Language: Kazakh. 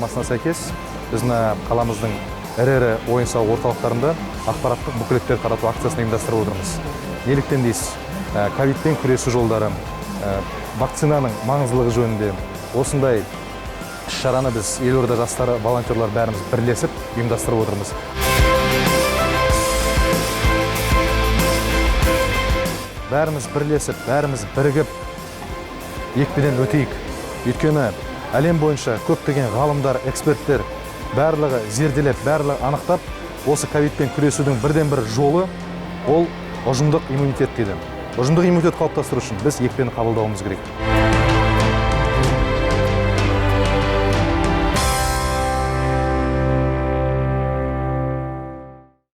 тапсырмасына сәйкес біз қаламыздың ірі ойын-сауық орталықтарында ақпараттық буклеттер тарату акциясын ұйымдастырып отырмыз. Неліктен дейсіз? Ковидпен күресу жолдары, вакцинаның маңыздылығы жөнінде осындай шараны біз елорда жастары, волонтерлар бәріміз бірлесіп ұйымдастырып отырмыз. Бәріміз бірлесіп, бәріміз бірігіп екпеден өтейік. Өйткені әлем бойынша көптеген ғалымдар, эксперттер барлығы зерделеп, барлығы анықтап, осы ковидпен күресудің бірден бір жолы ол ұжымдық иммунитет дейді. Ұжымдық иммунитет қалыптастыру үшін біз екпені қабылдауымыз керек.